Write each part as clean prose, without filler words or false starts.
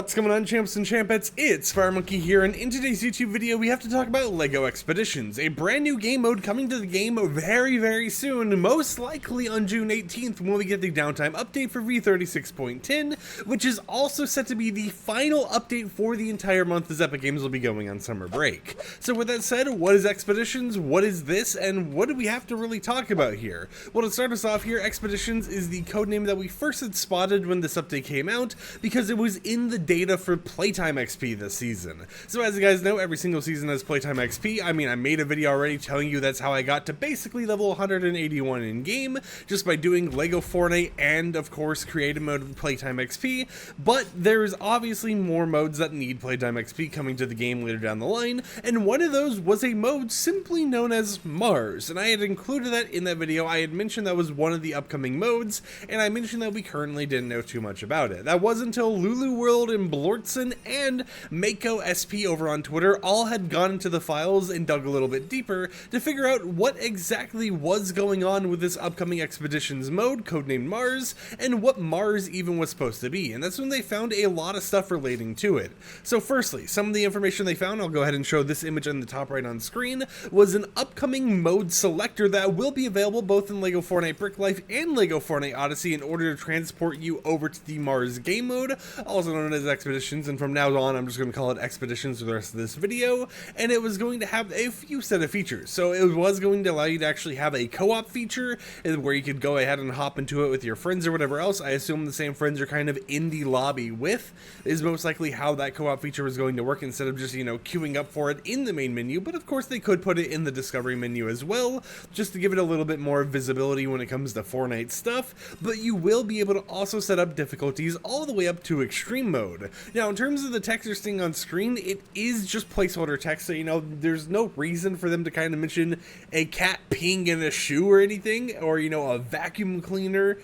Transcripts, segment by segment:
What's going on, champs and champettes? It's FireMonkey here, and in today's YouTube video we have to talk about LEGO Expeditions, a brand new game mode coming to the game very soon, most likely on June 18th when we get the downtime update for V36.10, which is also set to be the final update for the entire month as Epic Games will be going on summer break. So with that said, what is Expeditions, what is this, and what do we have to really talk about here? Well, to start us off here, Expeditions is the codename that we first had spotted when this update came out, because it was in the data for Playtime XP this season. So as you guys know, every single season has Playtime XP. I mean, I made a video already telling you that's how I got to basically level 181 in game, just by doing LEGO Fortnite and of course creative mode of Playtime XP, but there's obviously more modes that need Playtime XP coming to the game later down the line, and one of those was a mode simply known as Mars, and I had included that in that video. I had mentioned that was one of the upcoming modes, and I mentioned that we currently didn't know too much about it. That wasn't until Lulu World and Blortzen and Mako SP over on Twitter all had gone into the files and dug a little bit deeper to figure out what exactly was going on with this upcoming Expeditions mode, codenamed Mars, and what Mars even was supposed to be, and that's when they found a lot of stuff relating to it. So firstly, some of the information they found, I'll go ahead and show this image on the top right on screen, was an upcoming mode selector that will be available both in LEGO Fortnite Brick Life and LEGO Fortnite Odyssey in order to transport you over to the Mars game mode, also known as Expeditions, and from now on I'm just going to call it Expeditions for the rest of this video, and it was going to have a few set of features. So it was going to allow you to actually have a co-op feature where you could go ahead and hop into it with your friends or whatever else. I assume the same friends you're kind of in the lobby with is most likely how that co-op feature was going to work, instead of just, you know, queuing up for it in the main menu. But of course they could put it in the discovery menu as well, just to give it a little bit more visibility when it comes to Fortnite stuff. But you will be able to also set up difficulties all the way up to extreme mode. Now, in terms of the text you're seeing on screen, it is just placeholder text, so, you know, there's no reason for them to kind of mention a cat peeing in a shoe or anything, or, you know, a vacuum cleaner,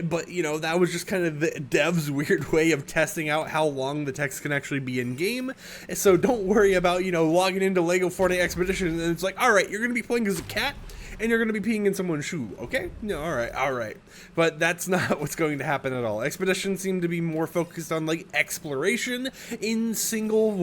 but, you know, that was just kind of the dev's weird way of testing out how long the text can actually be in game. So don't worry about, you know, logging into LEGO Fortnite Expedition and it's like, alright, you're gonna be playing as a cat and you're going to be peeing in someone's shoe, okay? No, alright. But that's not what's going to happen at all. Expeditions seem to be more focused on, like, exploration in single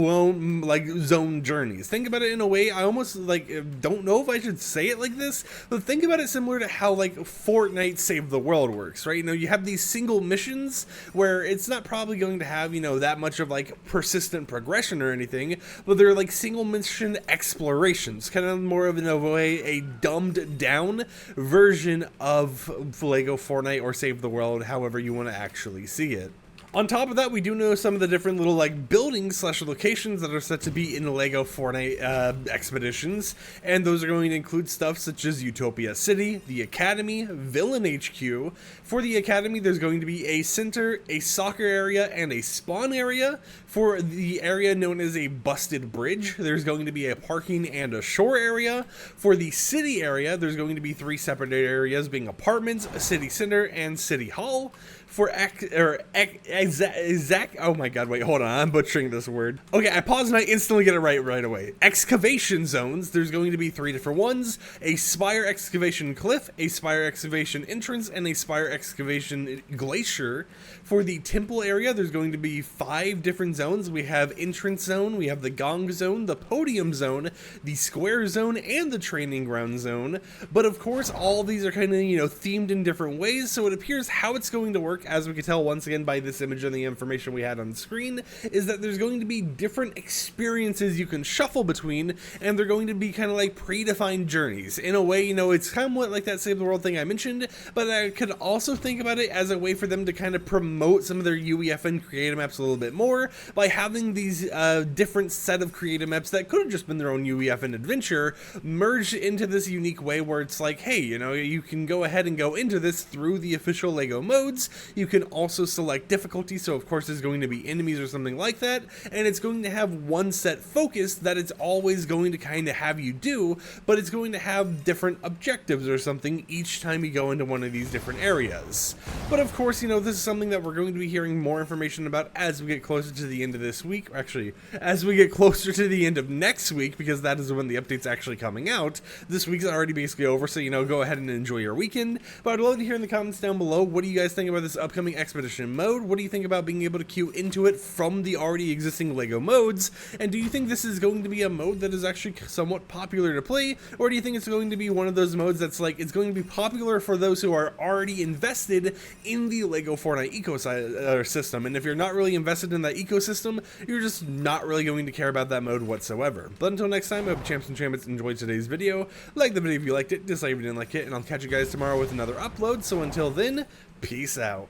zone journeys. Think about it in a way, I almost, like, don't know if I should say it like this, but think about it similar to how, like, Fortnite Save the World works, right? You know, you have these single missions where it's not probably going to have, you know, that much of, like, persistent progression or anything, but they're, like, single mission explorations, kind of more of, in a way, a dumbed down version of LEGO Fortnite or Save the World, however you want to actually see it. On top of that, we do know some of the different little, like, buildings slash locations that are set to be in LEGO Fortnite Expeditions, and those are going to include stuff such as Utopia City, the Academy, Villain HQ. For the Academy, there's going to be a center, a soccer area, and a spawn area. For the area known as a busted bridge, there's going to be a parking and a shore area. For the city area, there's going to be 3 separate areas, being apartments, a city center, and city hall. For oh my god, wait, hold on, I'm butchering this word. Okay, I paused and I instantly get it right away. Excavation zones, there's going to be 3 different ones: a Spire Excavation Cliff, a Spire Excavation Entrance, and a Spire Excavation Glacier. For the temple area, there's going to be 5 different zones. We have Entrance Zone, we have the Gong Zone, the Podium Zone, the Square Zone, and the Training Ground Zone. But of course, all of these are kind of, you know, themed in different ways, so it appears how it's going to work, as we can tell once again by this image and the information we had on screen, is that there's going to be different experiences you can shuffle between, and they're going to be kind of like predefined journeys. In a way, you know, it's somewhat like that Save the World thing I mentioned, but I could also think about it as a way for them to kind of promote some of their UEFN creative maps a little bit more by having these different set of creative maps that could have just been their own UEFN adventure merged into this unique way where it's like, hey, you know, you can go ahead and go into this through the official LEGO modes. You can also select difficulty, so of course there's going to be enemies or something like that, and it's going to have one set focus that it's always going to kind of have you do, but it's going to have different objectives or something each time you go into one of these different areas. But of course, you know, this is something that we're going to be hearing more information about as we get closer to the end of this week, or actually, as we get closer to the end of next week, because that is when the update's actually coming out. This week's already basically over, so, you know, go ahead and enjoy your weekend. But I'd love to hear in the comments down below, what do you guys think about this upcoming expedition mode? What do you think about being able to queue into it from the already existing LEGO modes? And do you think this is going to be a mode that is actually somewhat popular to play, or do you think it's going to be one of those modes that's like, it's going to be popular for those who are already invested in the LEGO Fortnite ecosystem, and if you're not really invested in that ecosystem, you're just not really going to care about that mode whatsoever? But until next time, I hope champs and champions enjoyed today's video. Like the video if you liked it, dislike if you didn't like it, and I'll catch you guys tomorrow with another upload. So until then, peace out.